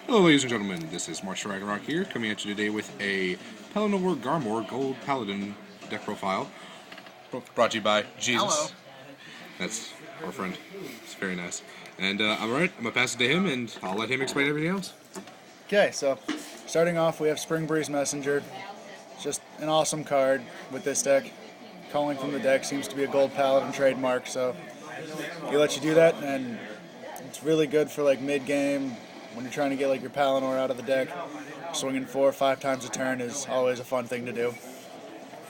Hello ladies and gentlemen, this is March Ragnarok here, coming at you today with a Pelinore Garmore Gold Paladin deck profile, brought to you by Jesus. Hello. That's our friend. It's very nice. And I'm going to pass it to him, and I'll let him explain everything else. Okay, so starting off, we have Spring Breeze Messenger. Just an awesome card with this deck. Calling from the deck seems to be a Gold Paladin trademark, so he lets you do that, and it's really good for like mid-game when you're trying to get like your Palinore out of the deck. Swinging 4 or 5 times a turn is always a fun thing to do.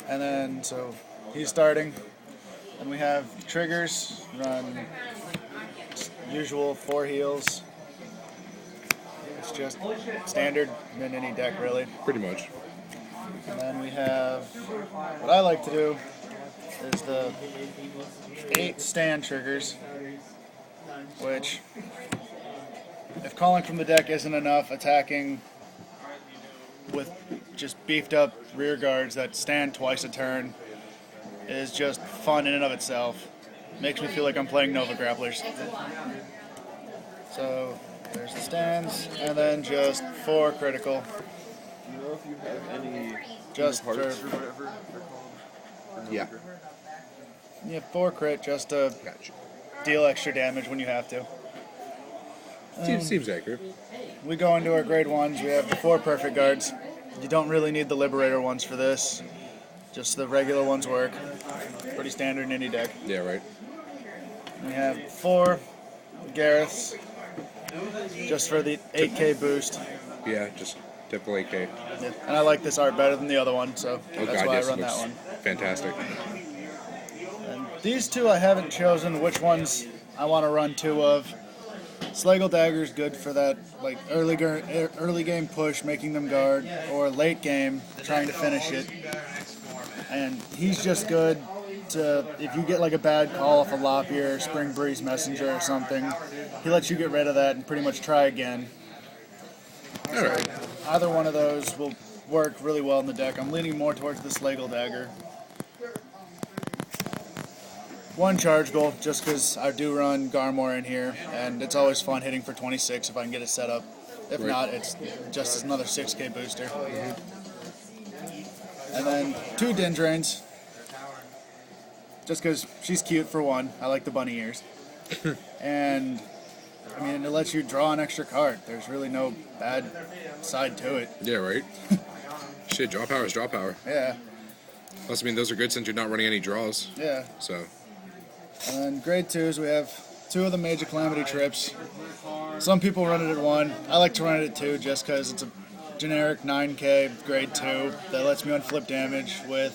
And then, so he's starting, and we have triggers, run usual 4 heals. It's just standard in any deck, really. Pretty much. And then we have, what I like to do is the 8 stand triggers, which, if calling from the deck isn't enough, attacking with just beefed up rear guards that stand twice a turn is just fun in and of itself. Makes me feel like I'm playing Nova Grapplers. So there's the stands, and then just 4 critical. Do you know if you have any Just parts for, or whatever they're called? Yeah. yeah, 4 crit just to Gotcha. deal extra damage when you have to. Seems accurate. We go into our grade 1s. We have the 4 perfect guards. You don't really need the Liberator ones for this. Just the regular ones work. Pretty standard in any deck. Yeah, right. We have 4 Gareths, just for the 8k boost. Yeah, just typical 8K. Yeah. And I like this art better than the other one, so Oh that's god, why yes, I run it that looks one. fantastic. And these 2 I haven't chosen which ones I want to run 2 of. Slagle Dagger's good for that, like early game push, making them guard, or late game trying to finish it. And he's just good to, if you get like a bad call off a Lopier, Spring Breeze Messenger or something, he lets you get rid of that and pretty much try again. All right. Either one of those will work really well in the deck. I'm leaning more towards the Slagle Dagger. 1 charge goal, just because I do run Garmore in here, and it's always fun hitting for 26 if I can get it set up. If Right. not, it's just another 6k booster. And then 2 Dendrains, just because she's cute for 1. I like the bunny ears. And, I mean, it lets you draw an extra card. There's really no bad side to it. Yeah, right. Shit, draw power is draw power. Yeah, Plus, I mean, those are good since you're not running any draws. yeah. So, And then grade 2s, we have 2 of the Major Calamity trips. Some people run it at 1. I like to run it at 2 just because it's a generic 9k grade 2 that lets me unflip damage with.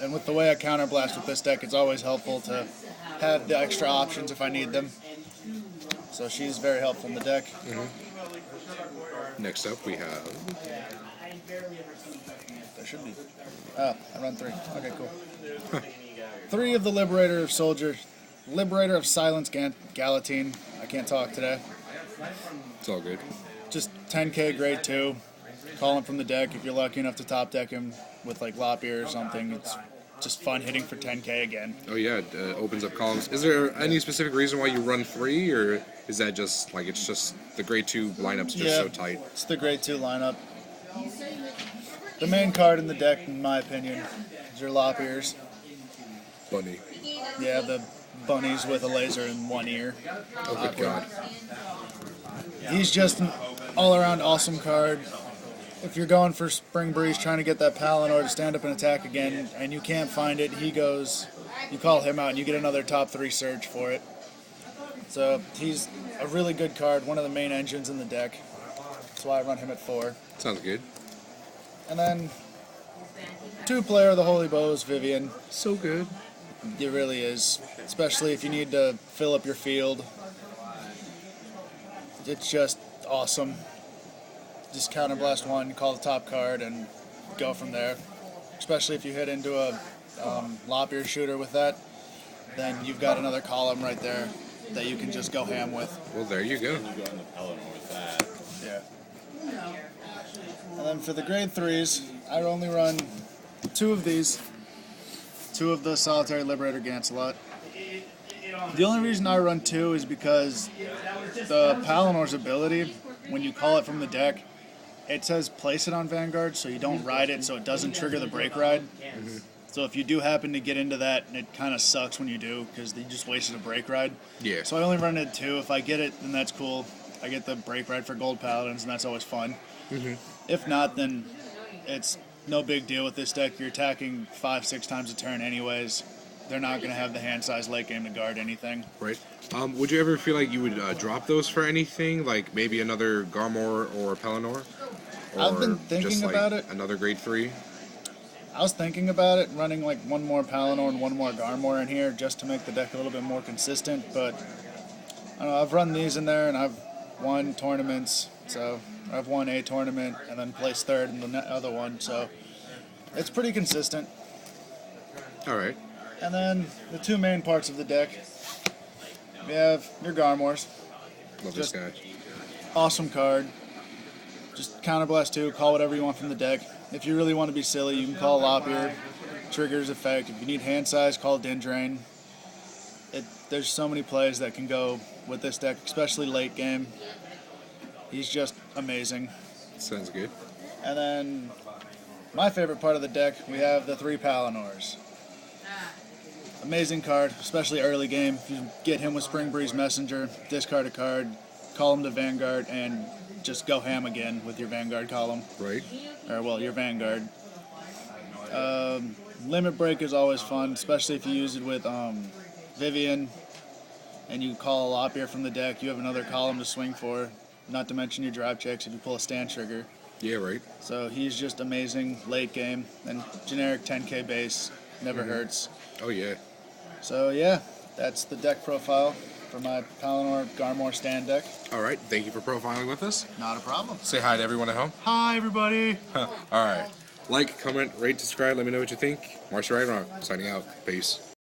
And with the way I counterblast with this deck, it's always helpful to have the extra options if I need them. So she's very helpful in the deck. next up we have... There should be. Oh, I run 3. Okay, cool. 3 of the Liberator of Soldier, Liberator of Silence Galatine. I can't talk today. It's all good. Just 10k grade 2. Call him from the deck if you're lucky enough to top deck him with like Lopier or something. It's just fun hitting for 10k again. Oh yeah, it opens up columns. Is there any specific reason why you run 3, or is that just like it's just the grade 2 lineup's just so tight? It's the grade 2 lineup. The main card in the deck, in my opinion, is your Lopiers. Bunny. Yeah, the bunnies with a laser in 1 ear. Oh good god. He's just an all-around awesome card. If you're going for Spring Breeze, trying to get that Palinore to stand up and attack again, and you can't find it, he goes, you call him out, and you get another top 3 surge for it. So he's a really good card, one of the main engines in the deck. That's why I run him at 4. Sounds good. And then 2-player of the Holy Bows, Vivian. So good. It really is, especially if you need to fill up your field. It's just awesome. Just counterblast 1, call the top card, and go from there. Especially if you hit into a Lopier shooter with that, then you've got another column right there that you can just go ham with. Well, there you go. You go in the Pelinore with that. Yeah. And then for the grade 3s, I only run 2 of these. 2 of the Solitary Liberator Gancelot. The only reason I run 2 is because the Palinore's ability when you call it from the deck, it says place it on Vanguard, so you don't ride it, so it doesn't trigger the break ride. So if you do happen to get into that, it kind of sucks when you do, because you just wasted a break ride. Yeah. So I only run it 2. If I get it, then that's cool. I get the break ride for Gold Paladins, and that's always fun. If not, then it's no big deal with this deck. You're attacking 5-6 times a turn anyways. They're not going to have the hand size late game to guard anything. Right. Would you ever feel like you would drop those for anything, like maybe another Garmore or Pelinore? Or I've been thinking just, about it. Another grade 3? I was thinking about it, running like one more Pelinore and one more Garmore in here just to make the deck a little bit more consistent, but I don't know, I've run these in there and I've won tournaments, so I've won a tournament and then placed 3rd in the other one, so it's pretty consistent. All right. And then the 2 main parts of the deck, we have your Garmores. Love Just- this guy. Awesome card. Just counterblast 2, call whatever you want from the deck. If you really want to be silly, you can call Lopier. Triggers effect. If you need hand size, call Dindrain. There's so many plays that can go with this deck, especially late game. He's just amazing. Sounds good. And then my favorite part of the deck, we have the 3 Pelinores. Amazing card, especially early game. If you get him with Spring Breeze Messenger, discard a card, call him to Vanguard, and just go ham again with your Vanguard column. Right. Or, well, your Vanguard. Limit Break is always fun, especially if you use it with Vivian, and you call a Lopier from the deck. You have another column to swing for, not to mention your drive checks if you pull a stand trigger. Yeah, right. So he's just amazing late game, and generic 10k base, never hurts. Oh, yeah. So yeah, that's the deck profile for my Pelinore Garmore Stand deck. All right. Thank you for profiling with us. Not a problem. Say hi to everyone at home. Hi, everybody. All right. Like, comment, rate, subscribe. Let me know what you think. Marshall Ragnarok, signing out. Peace.